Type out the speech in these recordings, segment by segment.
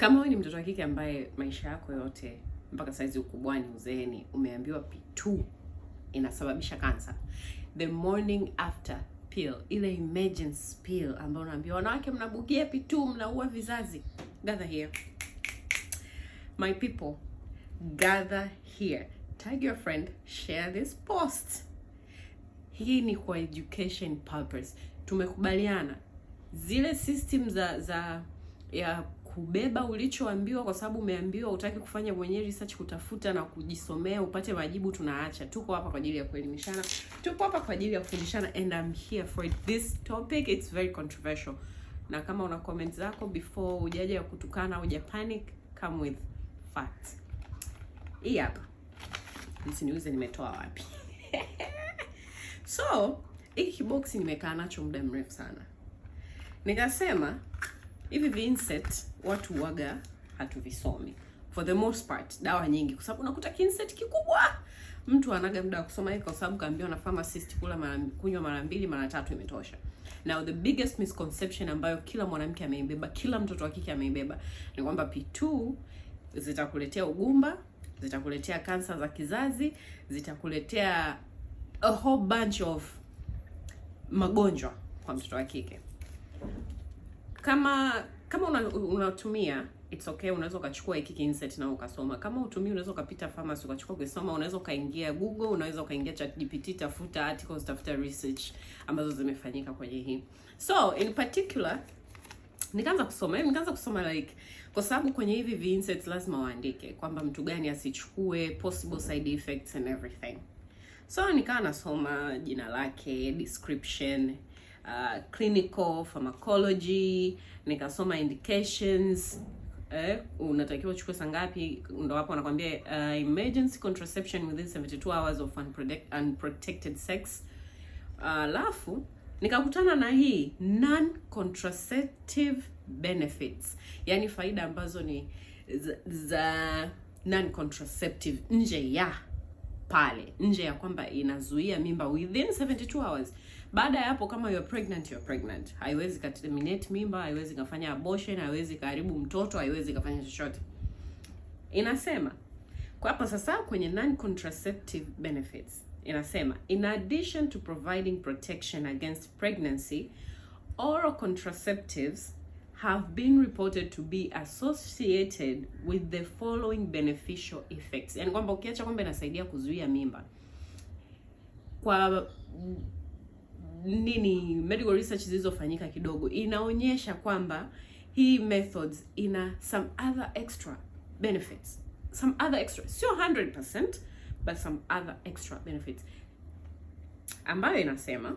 Kama wewe ni mtoto wa kike ambaye maisha yako yote mpaka saizi ukubwani, uzeeni, umeambiwa P2 inasababisha kansa, the morning after pill, ile emergency pill ambayo unaambiwa wanawake mnabugia P2 mnaua vizazi, gather here. My people, gather here. Tag your friend, share this post. Hii ni kwa education purpose. Tumekubaliana zile system ya kubeba ulichoambiwa kwa sababu umeambiwa, utaki kufanya mwenyewe research, kutafuta na kujisomea upate majibu, tunaacha. Tuko hapa kwa ajili ya kuelimishana, tuko hapa kwa ajili ya kufundishana, and I'm here for it. This topic, it's very controversial. Na kama una comments zako before ujaje ya kutukana au panic, come with facts. Hii hapa. Msiniulize nimetoa wapi. So, hiki kiboksi nimekaa nacho muda mrefu sana. Nikasema hivi viinset watu waga hatuvisomi for the most part, dawa nyingi, kwa sababu unakuta kiinset kikubwa mtu anaga muda wa kusoma hiki kwa sababu kaambiwa na pharmacist kunywa mara 2 mara 3 imetosha. Now the biggest misconception ambayo kila mwanamke ameibeba, kila mtoto wa kike ameibeba, ni kwamba P2 zitakuletea ugumba, zitakuletea kansa za kizazi, zitakuletea a whole bunch of magonjwa kwa mtoto wa kike. Kama unatumia, it's okay, unaweza ukachukua hiki insert na ukasoma. Kama utumii, unaweza ukapita pharmacy ukachukua kusoma, unaweza ukaingia Google, unaweza ukaingia ChatGPT, tafuta articles, tafuta research ambazo zimefanyika kwenye hii. So in particular nikaanza kusoma like, kwa sababu kwenye hivi vi-inserts lazima waandike kwamba mtu gani asichukue, possible side effects and everything. So nikawa nasoma jina lake, description, clinical pharmacology, nikasoma indications, unatakiwa uchukue saa ngapi, ndo hapo anakuambia emergency contraception within 72 hours of unprotected sex. Alafu nikakutana na hii non-contraceptive benefits, yani faida ambazo ni za non-contraceptive, nje ya kwamba inazuia mimba within 72 hours. Baada ya hapo, kama you're pregnant, haiwezi terminate mimba, haiwezi kufanya abortion, haiwezi karibu mtoto, haiwezi kufanya chochote. Inasema kwa hapa sasa kwenye non-contraceptive benefits, inasema in addition to providing protection against pregnancy, oral contraceptives have been reported to be associated with the following beneficial effects. Yani kwamba ukiacha kwamba inasaidia kuzuia mimba, kwa medical research zilizofanyika kidogo inaonyesha kwamba hii methods ina some other extra benefits. Sio 100%, but some other extra benefits, ambayo inasema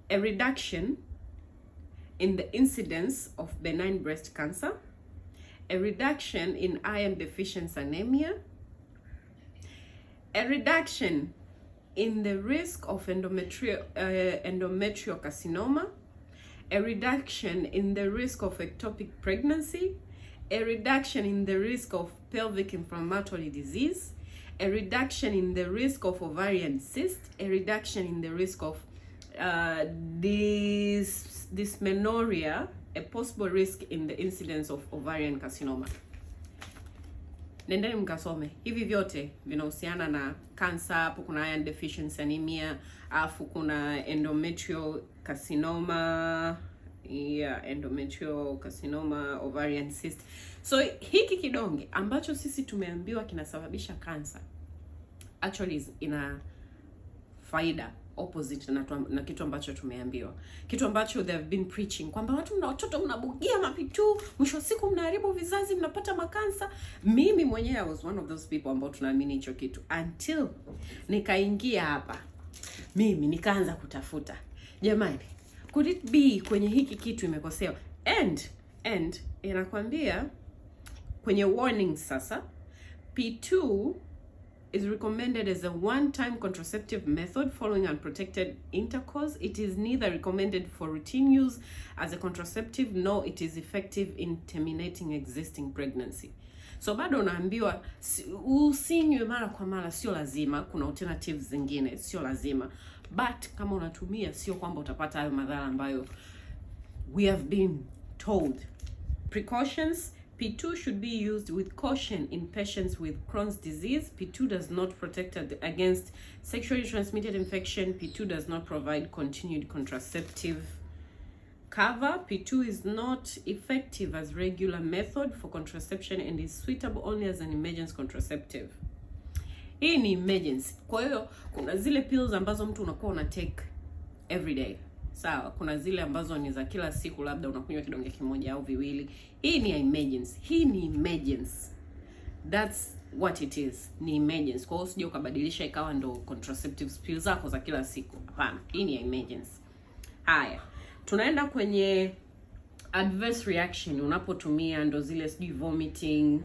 a reduction in the incidence of benign breast cancer, a reduction in iron deficiency anemia, a reduction in the risk of endometrial carcinoma, a reduction in the risk of ectopic pregnancy, a reduction in the risk of pelvic inflammatory disease, a reduction in the risk of ovarian cyst, a reduction in the risk of dysmenorrhea, a possible risk in the incidence of ovarian carcinoma. Nendeni mkasome. Hivi vyote vinahusiana na kansa. Hapo kuna iron deficiency anemia, afu kuna endometrial carcinoma, ovarian cyst. So hiki kidonge ambacho sisi tumeambiwa kinasababisha kansa, actually ina faida opposite na kitu ambacho tumeambiwa, kitu ambacho they have been preaching kwamba watoto mnabugia mapitu, mwisho wa siku mnaharibu vizazi, mnapata makansa. Mimi mwenyewe I was one of those people ambao tunaamini hicho kitu, until nikaingia hapa mimi nikaanza kutafuta, jamani, could it be kwenye hiki kitu imekosewa? And inakwambia kwenye warning sasa, P2 is recommended as a one-time contraceptive method following unprotected intercourse. It is neither recommended for routine use as a contraceptive, nor it is effective in terminating existing pregnancy. So bado unaambiwa usinywe mara kwa mara, sio lazima. Kuna alternatives zingine, sio lazima. But kama unatumia, sio kwamba utapata hayo madhara ambayo we have been told. Precautions: P2 should be used with caution in patients with Crohn's disease. P2 does not protect against sexually transmitted infection. P2 does not provide continued contraceptive cover. P2 is not effective as regular method for contraception and is suitable only as an emergency contraceptive. Hii ni emergency. Kwa hiyo kuna zile pills ambazo mtu unakuwa una take every day. Sawa, kuna zile ambazo ni za kila siku, labda unakunywa kidonge kimoja au viwili. Hii ni emergency. Hii ni emergency. That's what it is. Ni emergency. Kwa hiyo usije ukabadilisha ikawa ndo contraceptive pills zako za kila siku. Hapana, hii ni emergency. Haya, tunaenda kwenye adverse reaction unapotumia ndo zile sijui vomiting,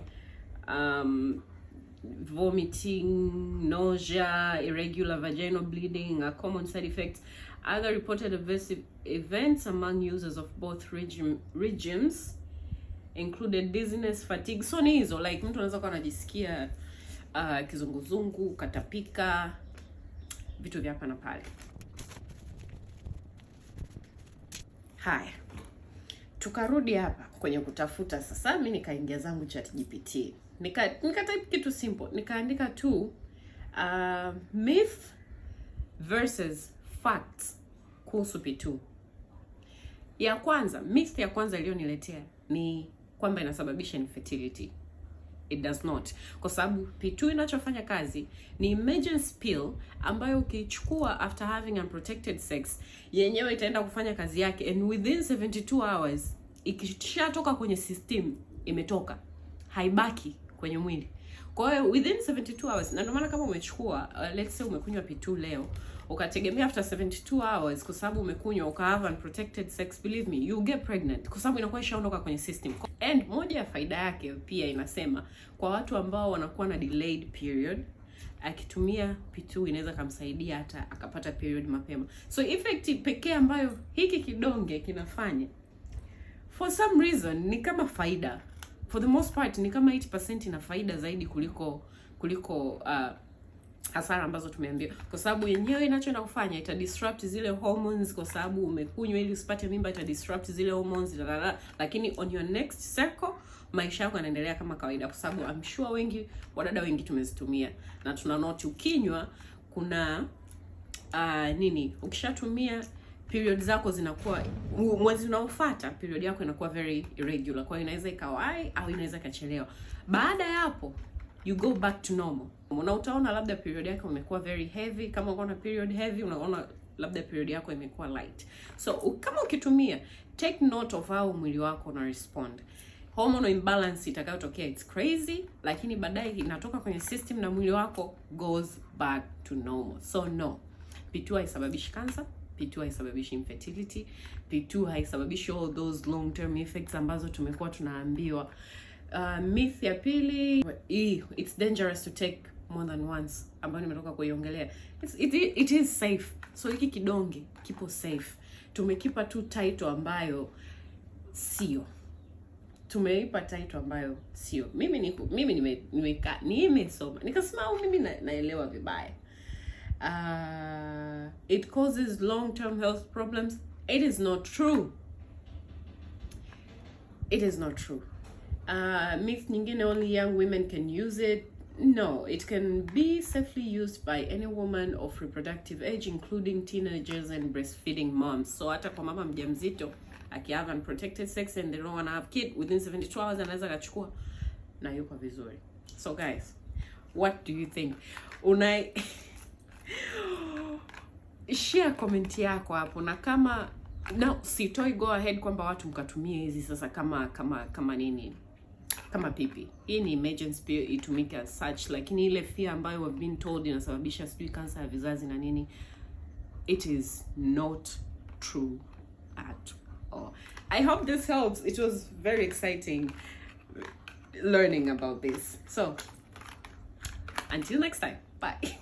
nausea, irregular vaginal bleeding are common side effects. Other reported adverse events among users of both regimes included dizziness, fatigue. So ni hizo, like mtu anaweza kuwa anajisikia kizunguzungu, katapika, vitu vya hapa na pale. Haya, tukarudi hapa kwenye kutafuta sasa. Mimi nikaingia zangu ChatGPT, nika type kitu simple, nikaandika tu myth versus facts kuhusu P2. Ya kwanza, myth ya kwanza iliyoniletea ni kwamba inasababisha infertility. It does not. Kwa sababu P2 inachofanya kazi ni emergency pill ambayo ukichukua after having unprotected sex, yenyewe itaenda kufanya kazi yake and within 72 hours ikishatoka kwenye system imetoka, haibaki kwenye mwili. Kwa hiyo within 72 hours, na ndio maana kama umechukua let's say umekunywa P2 leo, ukategemea after 72 hours kwa sababu umekunywa uka have unprotected sex, believe me you get pregnant kwa sababu inakuwa ishaondoka kwenye system. And moja ya faida yake pia inasema kwa watu ambao wanakuwa na delayed period, akitumia P2 inaweza kumsaidia hata akapata period mapema. So effect pekee ambayo hiki kidonge kinafanya for some reason ni kama faida. For the most part ni kama 80% ina faida zaidi kuliko hasara ambazo tumeambiwa, kwa sababu yenyewe inachoenda kufanya ita disrupt zile hormones, kwa sababu umekunywa ili usipate mimba, ita disrupt zile hormones lakini on your next cycle maisha yako yanaendelea kama kawaida, kwa sababu I'm sure wadada wengi tumezitumia na tuna note ukinywa kuna ukishatumia period zako zinakuwa mwezi unaofuata period yako inakuwa very irregular, kwa hiyo inaweza ikawai au inaweza kachelewa. Baada ya hapo you go back to normal. Na utaona labda period yako imekuwa very heavy. Kama uko na period heavy, unaona labda period yako imekuwa light. So kama ukitumia, take note of how mwili wako una respond. Hormonal imbalance itakayotokea it's crazy, lakini baadaye inatoka kwenye system na mwili wako goes back to normal. So no, P2 haisababishi cancer, P2 haisababishi infertility, P2 haisababishi all those long term effects ambazo tumekuwa tunaambiwa. Myth ya pili, it's dangerous to take more than once, ambayo nimetoka kuiongelea. It is safe. So hiki kidonge kipo safe. Tumekipa tu title ambayo sio. Tumeipa title ambayo sio. Mimi nimesoma nikasema mimi naelewa vibaya. It causes long-term health problems. It is not true. It is not true. Myth nyingine, only young women can use it. No, it can be safely used by any woman of reproductive age, including teenagers and breastfeeding moms. So hata kwa mama mjamzito akihave unprotected sex and they don't want to have kid within 72 hours anaweza kachukua na yuko vizuri. So guys, what do you think? Share comment yako hapo, na kama sitoi go ahead kwamba watu mkatumie hizi sasa kama nini, kama pipi. Hii ni emergency pill, itumike as such, lakini ile fear ambayo we've been told inasababisha sijui cancer ya vizazi na nini, it is not true at all. I hope this helps. It was very exciting learning about this. So until next time, bye.